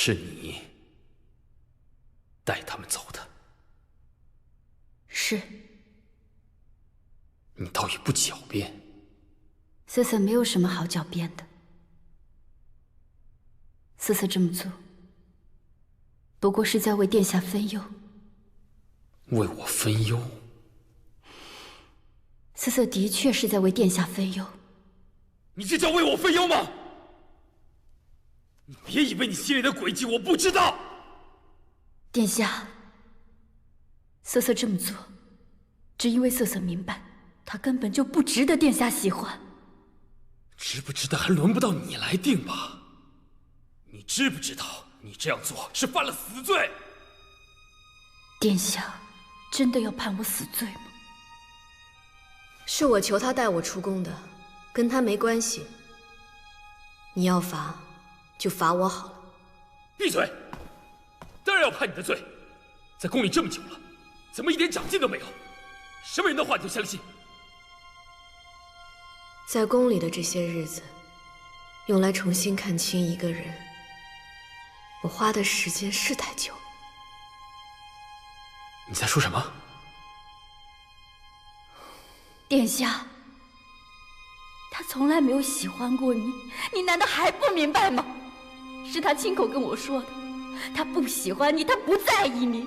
是你带他们走的。是。你倒也不狡辩。瑟瑟没有什么好狡辩的。瑟瑟这么做，不过是在为殿下分忧。为我分忧？瑟瑟的确是在为殿下分忧。你这叫为我分忧吗？你别以为你心里的诡计我不知道。殿下，瑟瑟这么做，只因为瑟瑟明白，她根本就不值得殿下喜欢。值不值得还轮不到你来定吧？你知不知道，你这样做是犯了死罪？殿下，真的要判我死罪吗？是我求他带我出宫的，跟他没关系。你要罚，就罚我好了。闭嘴！当然要判你的罪。在宫里这么久了，怎么一点长进都没有？什么人的话你就相信？在宫里的这些日子，用来重新看清一个人，我花的时间是太久。你在说什么？殿下，他从来没有喜欢过你，你难道还不明白吗？是他亲口跟我说的，他不喜欢你，他不在意你，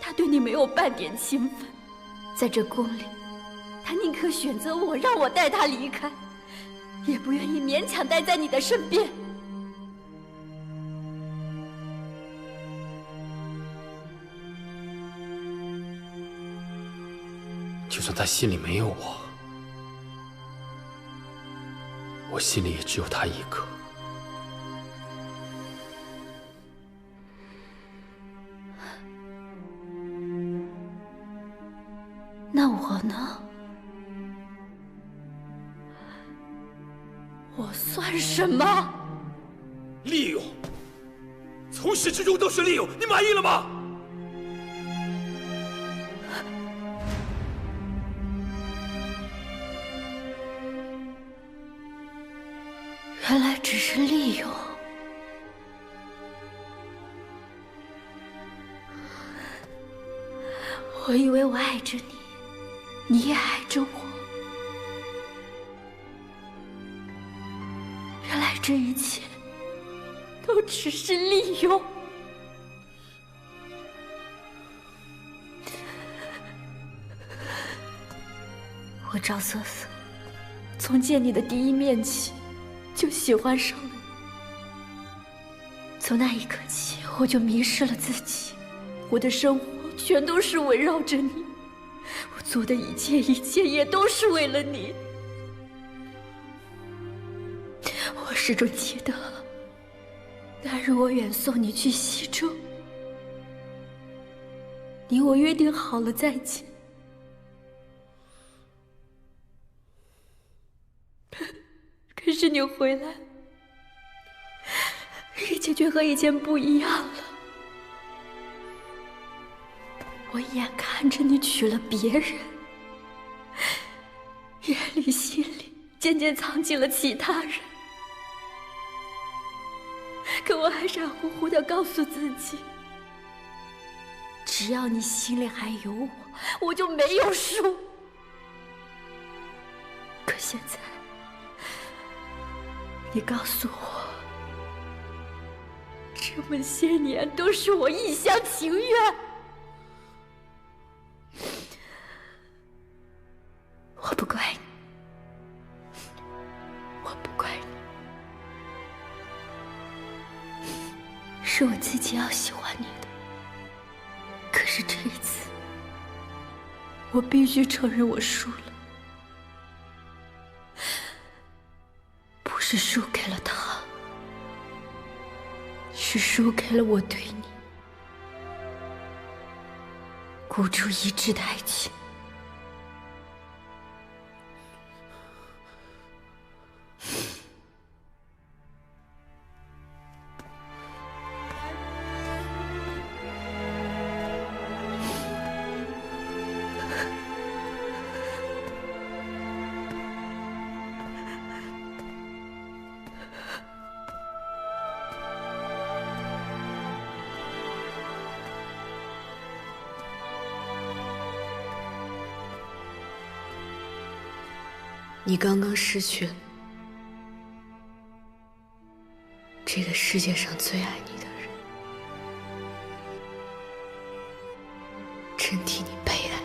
他对你没有半点情分。在这宫里，他宁可选择我，让我带他离开，也不愿意勉强待在你的身边。就算他心里没有我，我心里也只有他一个。那我呢？我算什么？利用，从始至终都是利用，你满意了吗？原来只是利用。我以为我爱着你，你也爱着我。原来这一切都只是利用。我赵瑟瑟，从见你的第一面起，就喜欢上了你。从那一刻起，我就迷失了自己，我的生活全都是围绕着你，我做的一切也都是为了你。我始终记得，那日我远送你去西周，你我约定好了再见。可是你回来，一切却和以前不一样了。我眼看着你娶了别人，眼里心里渐渐藏起了其他人，可我还傻乎乎地告诉自己，只要你心里还有我，我就没有输。可现在你告诉我，这么些年都是我一厢情愿。我不怪你，我不怪你，是我自己要喜欢你的。可是这一次，我必须承认我输了。不是输给了他，是输给了我对你孤注一掷的爱情。你刚刚失去了这个世界上最爱你的人，真替你悲哀。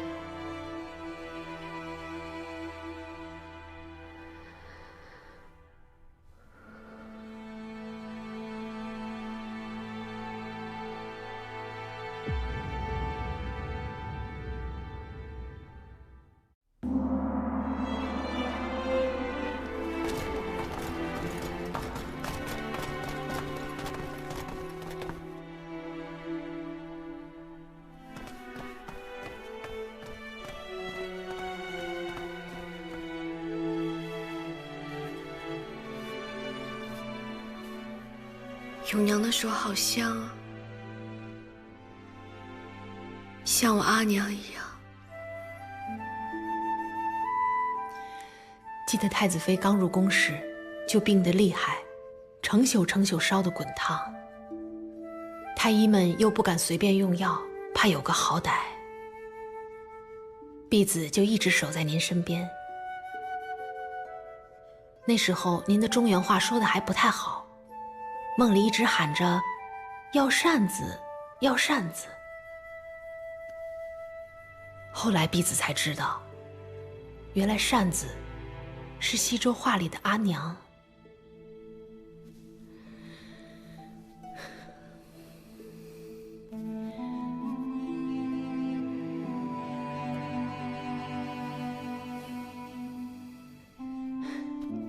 永娘的手好香啊，像我阿娘一样。记得太子妃刚入宫时就病得厉害，成宿成宿烧得滚烫。太医们又不敢随便用药，怕有个好歹。婢子就一直守在您身边。那时候您的中原话说得还不太好，梦里一直喊着要扇子，要扇子。后来婢子才知道，原来扇子是西周话里的阿娘。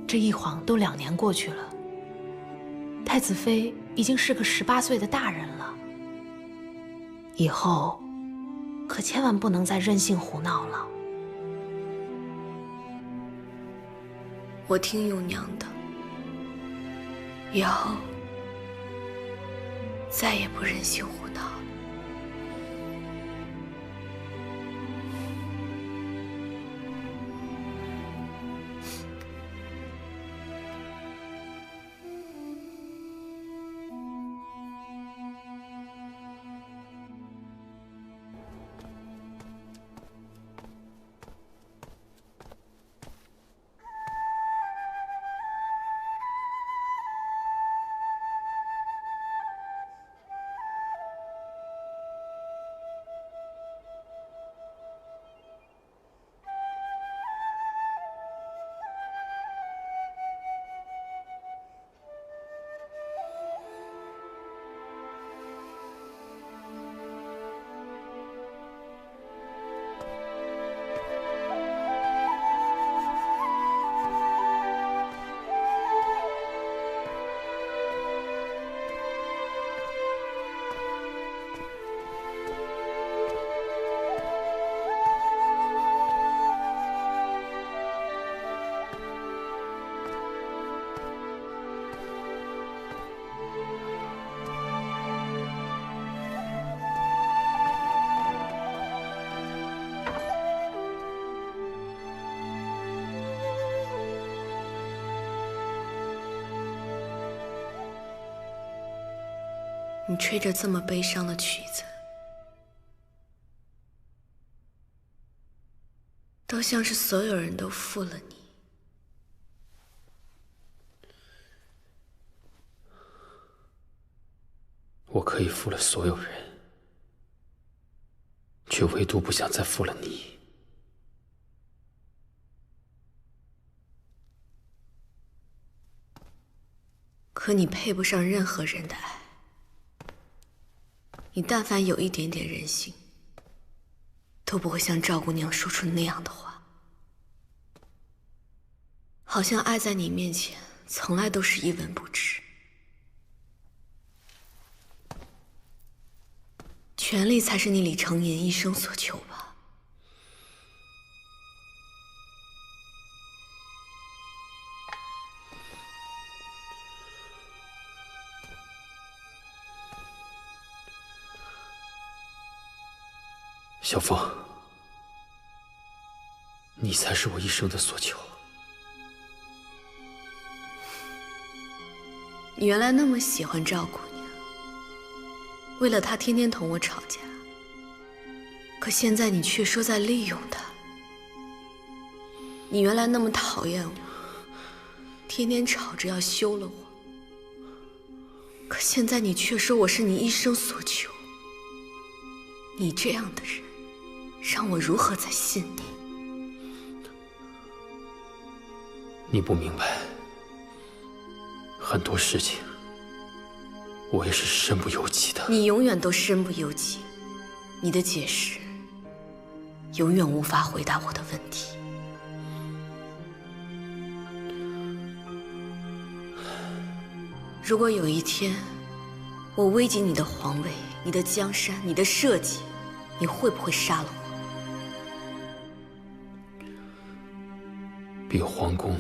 这一晃都2年过去了，太子妃已经是个18岁的大人了，以后可千万不能再任性胡闹了。我听永娘的，以后再也不任性胡闹了。你吹着这么悲伤的曲子，都像是所有人都负了你。我可以负了所有人，却唯独不想再负了你。可你配不上任何人的爱。你但凡有一点点人性，都不会像赵姑娘说出那样的话。好像爱在你面前从来都是一文不值。权力才是你李承言一生所求吧？小凤，你才是我一生的所求。你原来那么喜欢赵姑娘，为了她天天同我吵架，可现在你却说在利用她。你原来那么讨厌我，天天吵着要休了我，可现在你却说我是你一生所求。你这样的人，让我如何再信你？你不明白，很多事情我也是身不由己的。你永远都身不由己，你的解释永远无法回答我的问题。如果有一天我危及你的皇位、你的江山、你的社稷，你会不会杀了我？比皇宫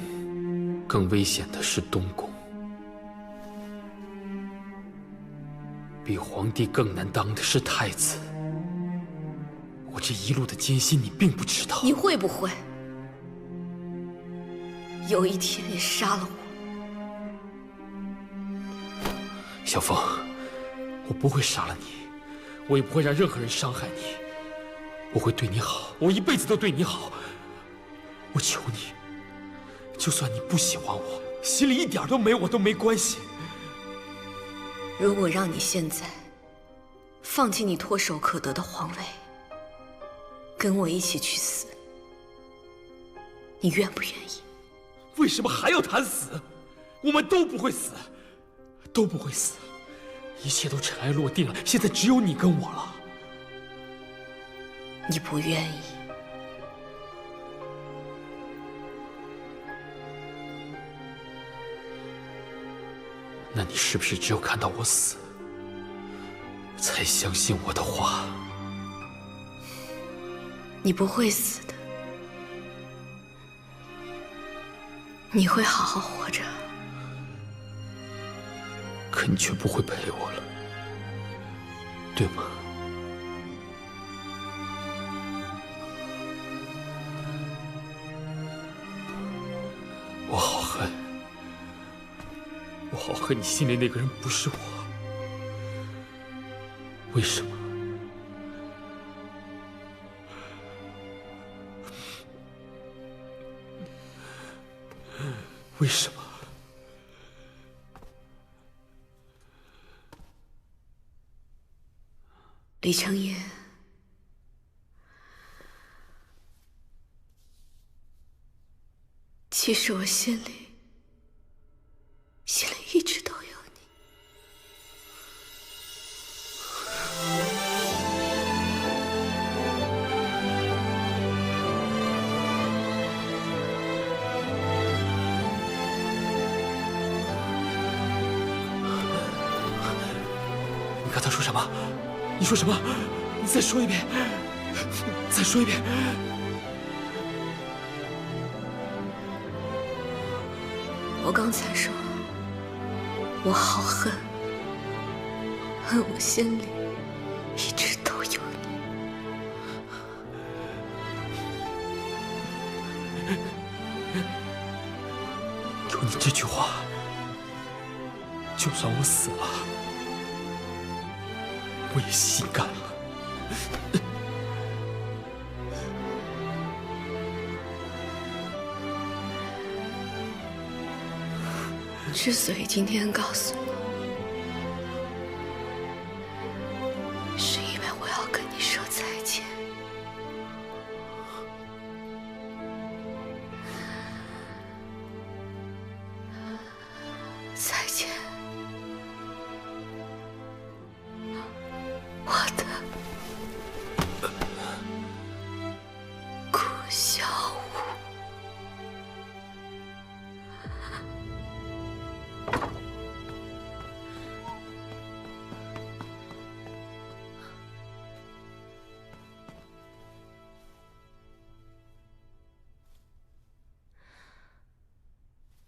更危险的是东宫，比皇帝更难当的是太子。我这一路的艰辛，你并不知道。你会不会有一天也杀了我？小凤，我不会杀了你，我也不会让任何人伤害你，我会对你好，我一辈子都对你好。我求你，就算你不喜欢我，心里一点都没我都没关系。如果让你现在放弃你唾手可得的皇位，跟我一起去死，你愿不愿意？为什么还要谈死？我们都不会死，都不会死，一切都尘埃落定了，现在只有你跟我了。你不愿意？那你是不是只有看到我死，才相信我的话？你不会死的，你会好好活着。可你却不会陪我了，对吗？我好恨，我好恨你心里那个人不是我。为什么？为什么？李承业，其实我心里一直都有你。你刚才说什么？你说什么？你再说一遍，再说一遍。我刚才说，我好恨，恨我心里一直都有你。有你这句话，就算我死了，我也心甘了。之所以今天告诉你，是因为我要跟你说再见。再见，我的顾小五。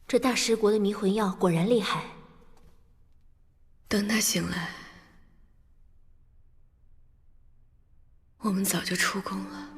这大食国的迷魂药果然厉害。等他醒来，我们早就出宫了。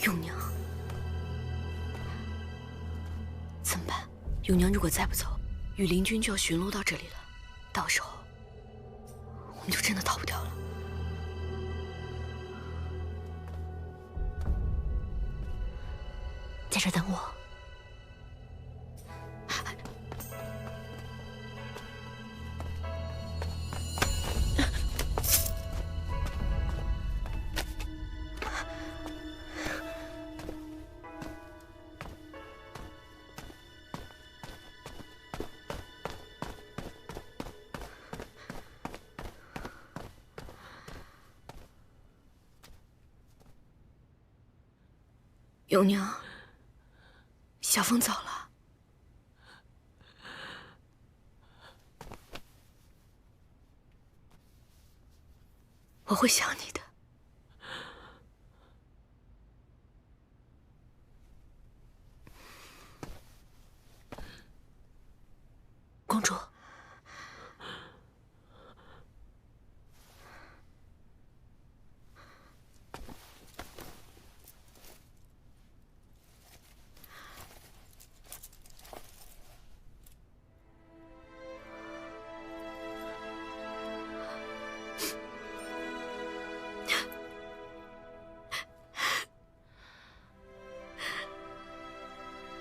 永娘，怎么办？永娘如果再不走，羽林军就要巡逻到这里了，到时候我们就真的逃不掉了。在这等我。永娘，小凤走了，我会想你的。公主，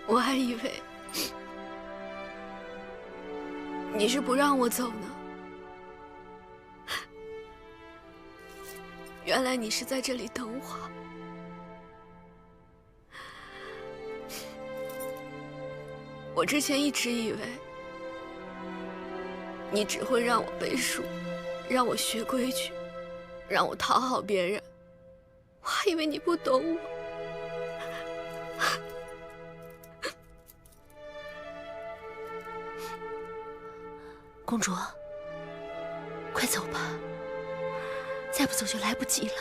我还以为你是不让我走呢，原来你是在这里等我。我之前一直以为你只会让我背书，让我学规矩，让我讨好别人，我还以为你不懂我。公主，快走吧，再不走就来不及了。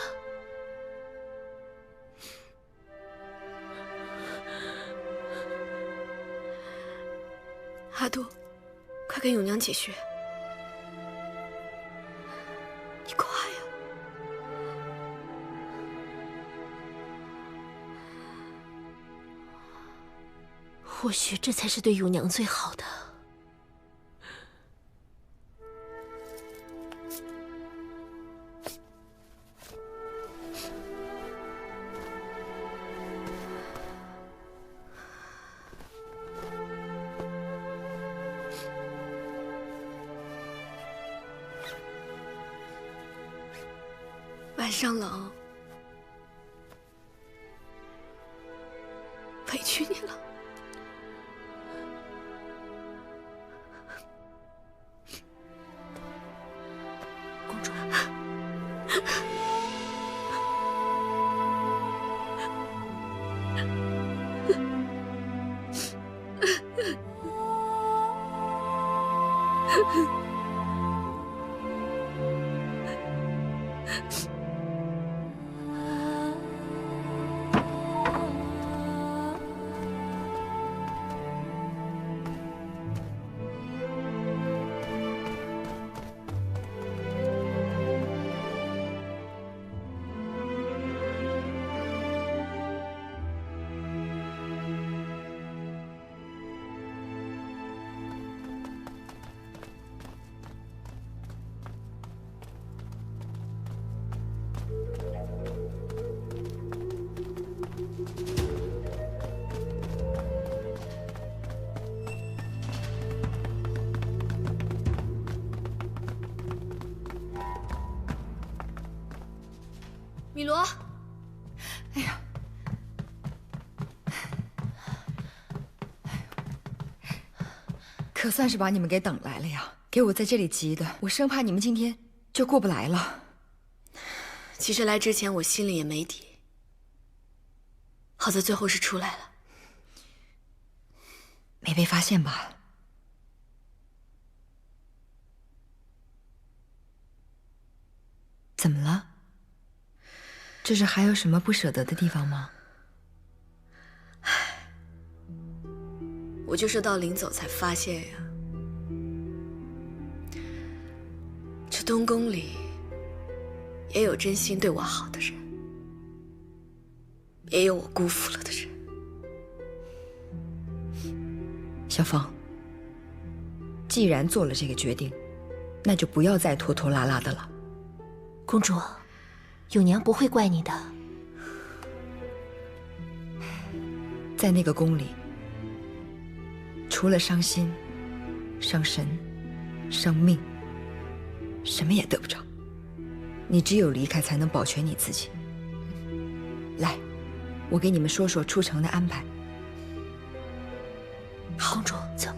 阿杜，快跟永娘解穴。你快呀！或许这才是对永娘最好的。晚上冷，委屈你了。公主，米罗，哎呀，可算是把你们给等来了呀！给我在这里急的，我生怕你们今天就过不来了。其实来之前我心里也没底，好在最后是出来了。没被发现吧？怎么了？这是还有什么不舍得的地方吗？我就是到临走才发现呀，这东宫里也有真心对我好的人。也有我辜负了的人。小芳，既然做了这个决定，那就不要再拖拖拉拉的了。公主，永娘不会怪你的。在那个宫里，除了伤心、伤神、伤命，什么也得不着。你只有离开，才能保全你自己。来，我给你们说说出城的安排。公主，走。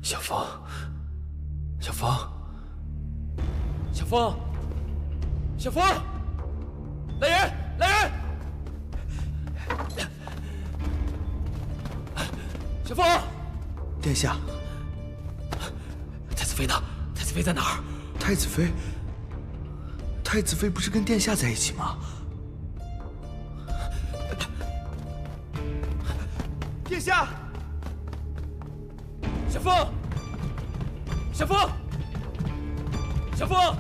小芳，小芳，小芳，小芳，来人，来人！小芳，殿下，太子妃呢？太子妃在哪儿？太子妃，太子妃不是跟殿下在一起吗？殿下，小凤，小凤，小凤，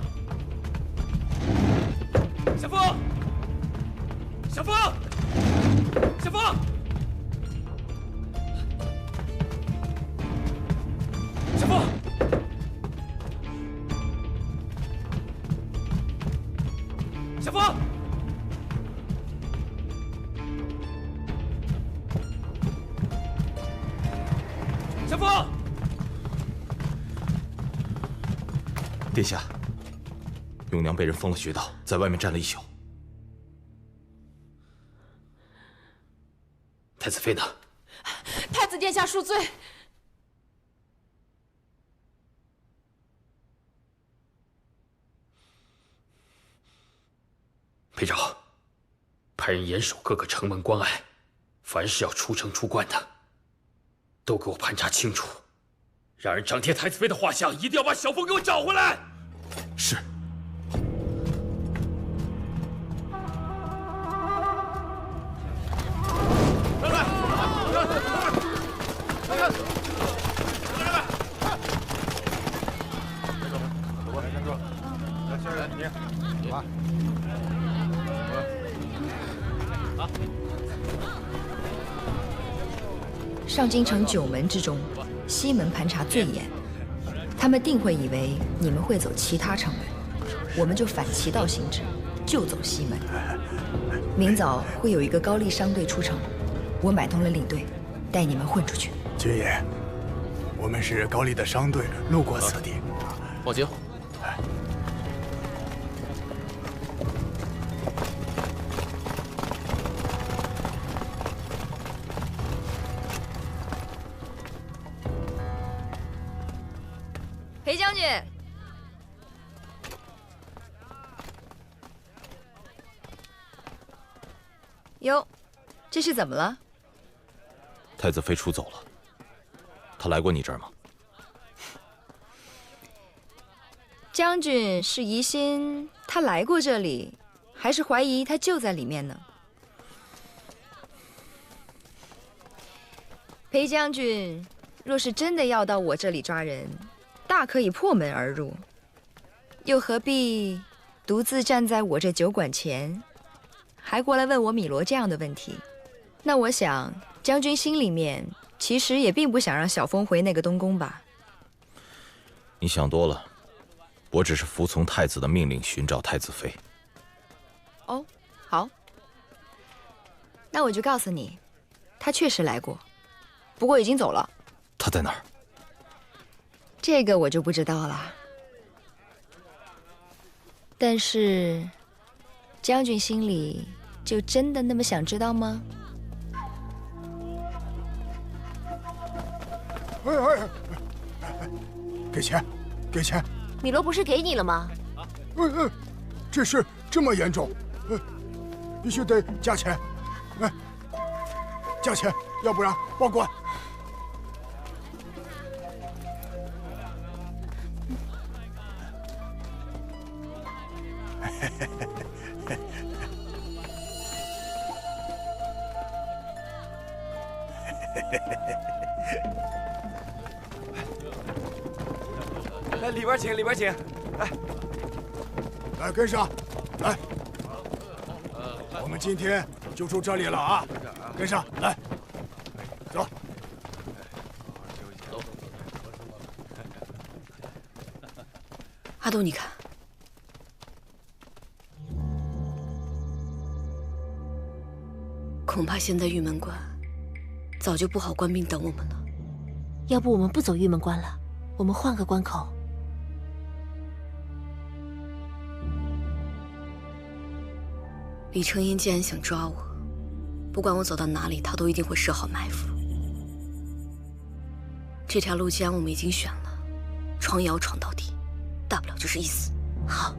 小凤，小凤，小凤，小凤，小凤。小凤，殿下，永娘被人封了穴道，在外面站了一宿。太子妃呢？太子殿下恕罪。裴昭，派人严守各个城门关隘，凡是要出城出关的，都给我盘查清楚，让人张贴太子妃的画像，一定要把小凤给我找回来。是。上京城9门之中，西门盘查最严，他们定会以为你们会走其他城门，我们就反其道行之，就走西门。明早会有一个高丽商队出城，我买通了领队，带你们混出去。爵爷，我们是高丽的商队，路过此地。放行。裴将军，哟，这是怎么了？太子妃出走了，她来过你这儿吗？将军是疑心他来过这里，还是怀疑他就在里面呢？裴将军，若是真的要到我这里抓人，大可以破门而入，又何必独自站在我这酒馆前，还过来问我米罗这样的问题？那我想，将军心里面其实也并不想让小凤回那个东宫吧？你想多了，我只是服从太子的命令，寻找太子妃。哦，好，那我就告诉你，他确实来过，不过已经走了。他在哪儿？这个我就不知道了。但是，将军心里就真的那么想知道吗？给钱，给钱！米罗不是给你了吗？这事这么严重，必须得加钱，加钱，要不然报官。来，里边请，里边请。来，跟上，来。我们今天就住这里了啊！跟上来，走。阿斗，你看，恐怕现在玉门关早就布好官兵等我们了。要不我们不走玉门关了，我们换个关口。李承言既然想抓我，不管我走到哪里，他都一定会设好埋伏。这条路既然我们已经选了，闯也要闯到底，大不了就是一死。好。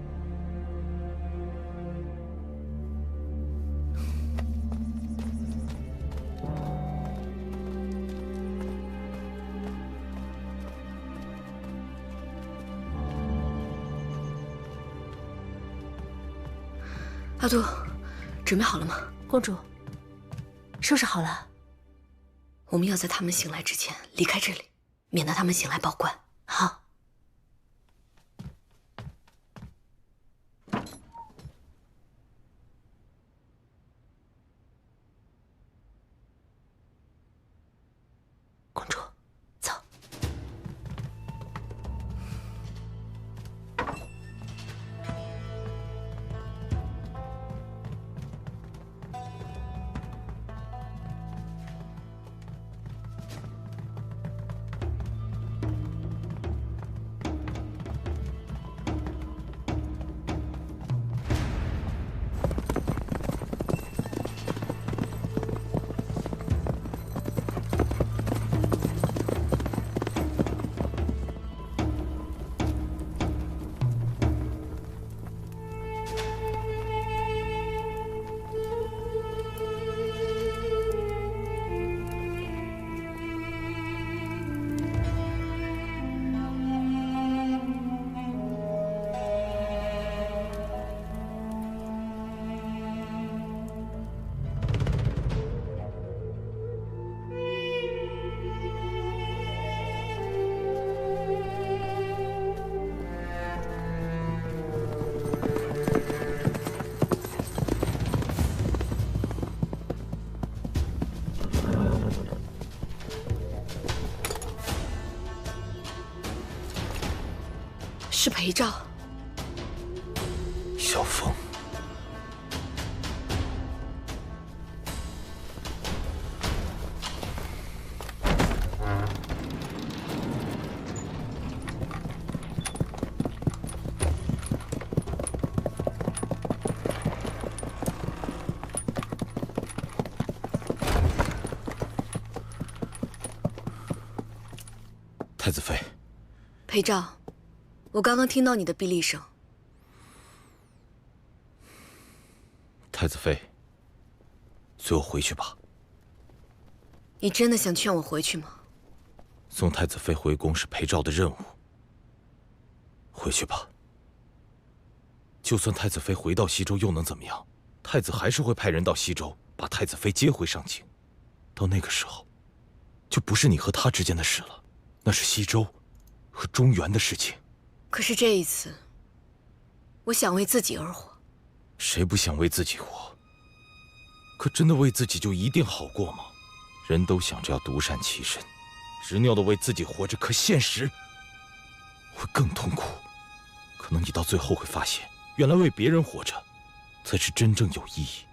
阿杜，准备好了吗？公主，收拾好了。我们要在他们醒来之前离开这里，免得他们醒来报官。好。公主，走。是裴照。小凤，太子妃。裴照，我刚刚听到你的臂力声。太子妃，随我回去吧。你真的想劝我回去吗？送太子妃回宫是裴照的任务。回去吧。就算太子妃回到西周又能怎么样？太子还是会派人到西周把太子妃接回上京。到那个时候，就不是你和他之间的事了，那是西周和中原的事情。可是这一次，我想为自己而活。谁不想为自己活？可真的为自己就一定好过吗？人都想着要独善其身，执拗的为自己活着，可现实会更痛苦。可能你到最后会发现，原来为别人活着，才是真正有意义。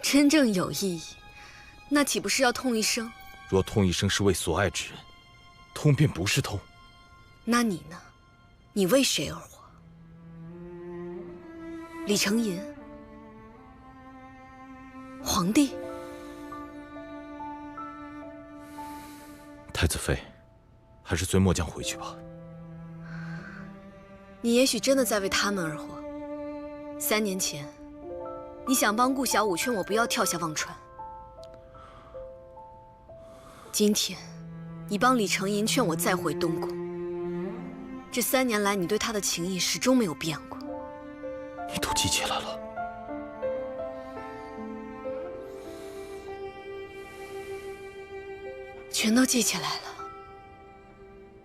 真正有意义，那岂不是要痛一生？若痛一生是为所爱之人，痛便不是痛。那你呢？你为谁而活？李承寅，皇帝。太子妃，还是随末将回去吧。你也许真的在为他们而活。3年前，你想帮顾小五劝我不要跳下忘川。今天，你帮李承吟劝我再回东宫。这3年来，你对他的情谊始终没有变过。你都记起来了。全都记起来了。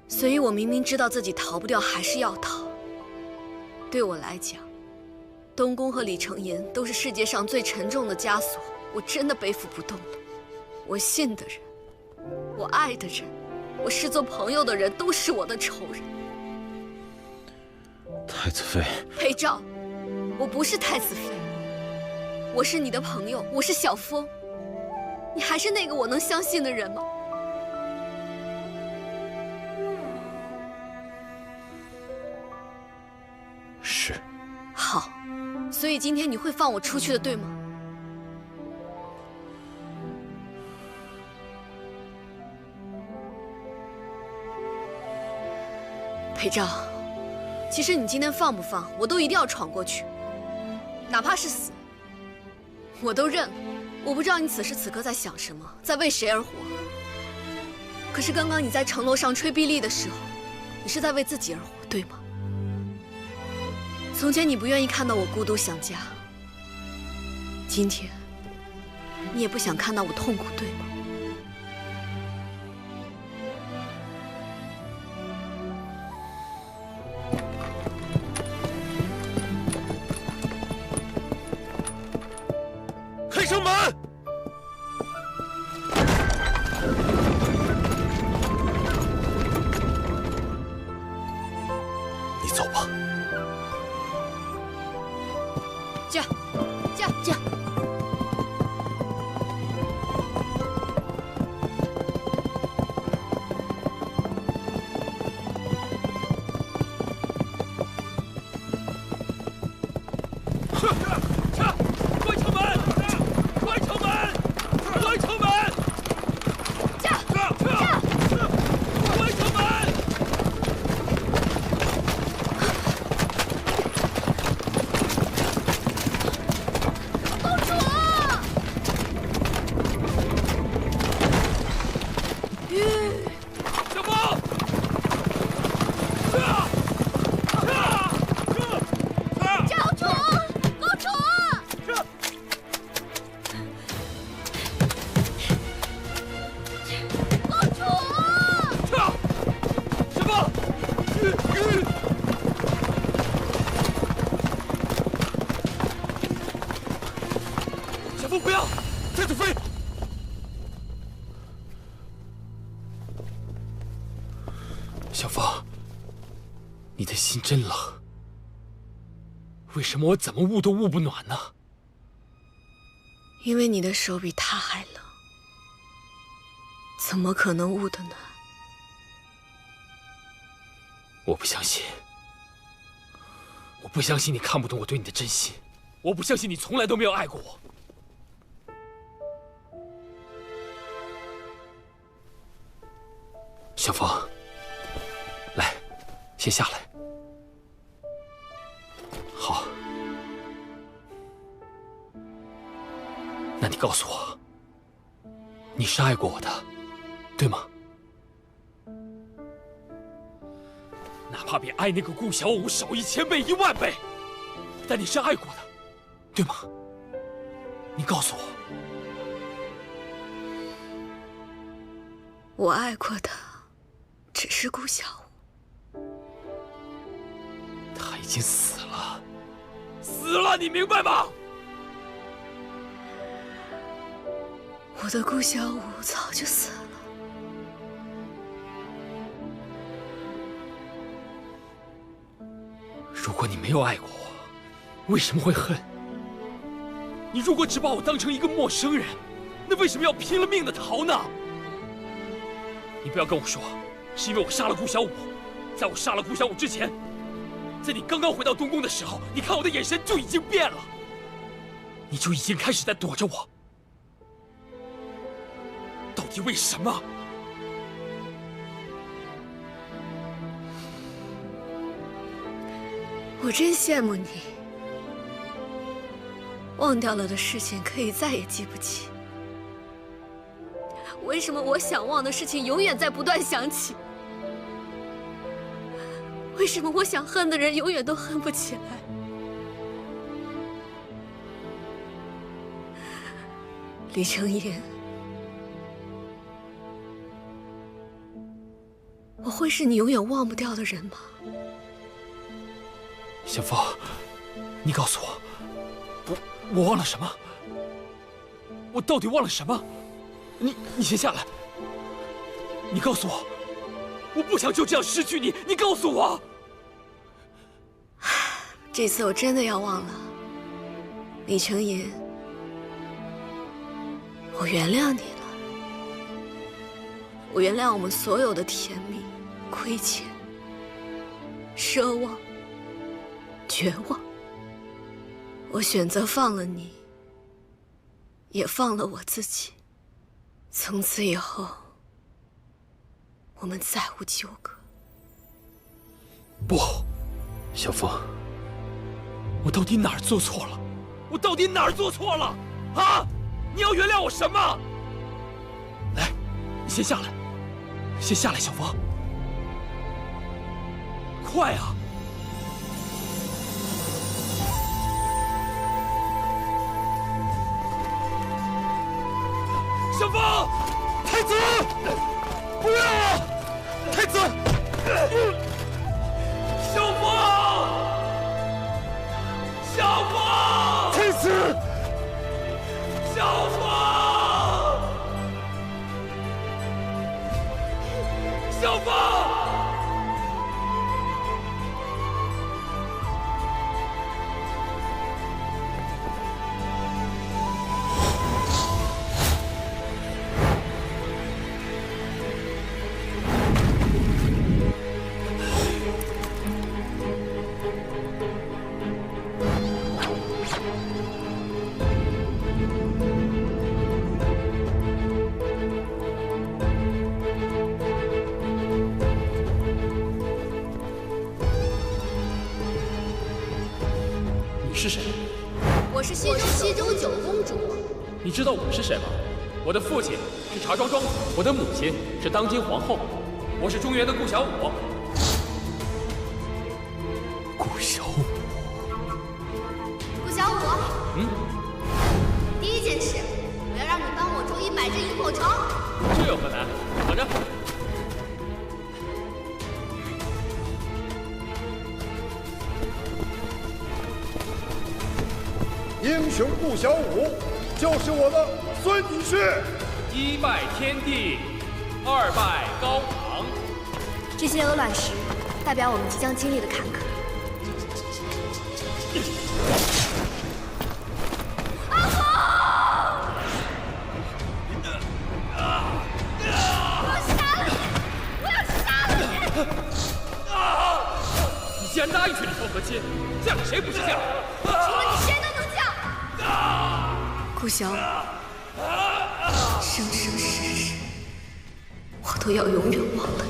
所以我明明知道自己逃不掉，还是要逃。对我来讲，东宫和李承吟都是世界上最沉重的枷锁，我真的背负不动了。我信的人，我爱的人，我视作朋友的人，都是我的仇人。太子妃，裴昭，我不是太子妃，我是你的朋友，我是小风。你还是那个我能相信的人吗？是。好，所以今天你会放我出去的，对吗？裴昭，其实你今天放不放，我都一定要闯过去，哪怕是死，我都认了。我不知道你此时此刻在想什么，在为谁而活。可是刚刚你在城楼上吹碧丽的时候，你是在为自己而活，对吗？从前你不愿意看到我孤独想家，今天你也不想看到我痛苦，对吗？开城门！你走吧。驾，驾，驾！小风，你的心真冷。为什么我怎么捂都捂不暖呢？因为你的手比他还冷，怎么可能捂得暖？我不相信，我不相信你看不懂我对你的真心，我不相信你从来都没有爱过我。小风，来，先下来。好，那你告诉我，你是爱过我的，对吗？哪怕比爱那个顾小五少1000倍、10000倍，但你是爱过的，对吗？你告诉我，我爱过的只是顾小五。他已经死了，死了，你明白吗？我的顾小五早就死了。如果你没有爱过我，为什么会恨？你如果只把我当成一个陌生人，那为什么要拼了命的逃呢？你不要跟我说，是因为我杀了顾小五。在我杀了顾小五之前，在你刚刚回到东宫的时候，你看我的眼神就已经变了，你就已经开始在躲着我。到底为什么？我真羡慕你，忘掉了的事情可以再也记不起。为什么我想忘的事情永远在不断想起？为什么我想恨的人永远都恨不起来？李承言，我会是你永远忘不掉的人吗？小凤，你告诉我，我忘了什么？我到底忘了什么？你先下来，你告诉我，我不想就这样失去你，你告诉我。这次我真的要忘了，李承言，我原谅你了，我原谅我们所有的甜蜜、亏欠、奢望、绝望。我选择放了你，也放了我自己。从此以后，我们再无纠葛。不，小凤，我到底哪儿做错了？我到底哪儿做错了？啊！你要原谅我什么？来，你先下来，先下来，小凤，快啊！小凤，太子，不要啊！太子，小凤，小凤，太子，小凤，小凤。是谁？我是西周九公主。你知道我是谁吗？我的父亲是茶庄庄主，我的母亲是当今皇后，我是中原的顾小五。顾小五，顾小五，第一件事，我要让你帮我周100只萤火虫。这有何难？等着。英雄顾小五就是我的孙女婿。1拜天地，2拜高堂。这些鹅卵石代表我们即将经历的坎坷。你既然答应去李国和亲，嫁给谁不是嫁？除了你，谁都能嫁。顾小五，生生世世，我都要永远忘了你。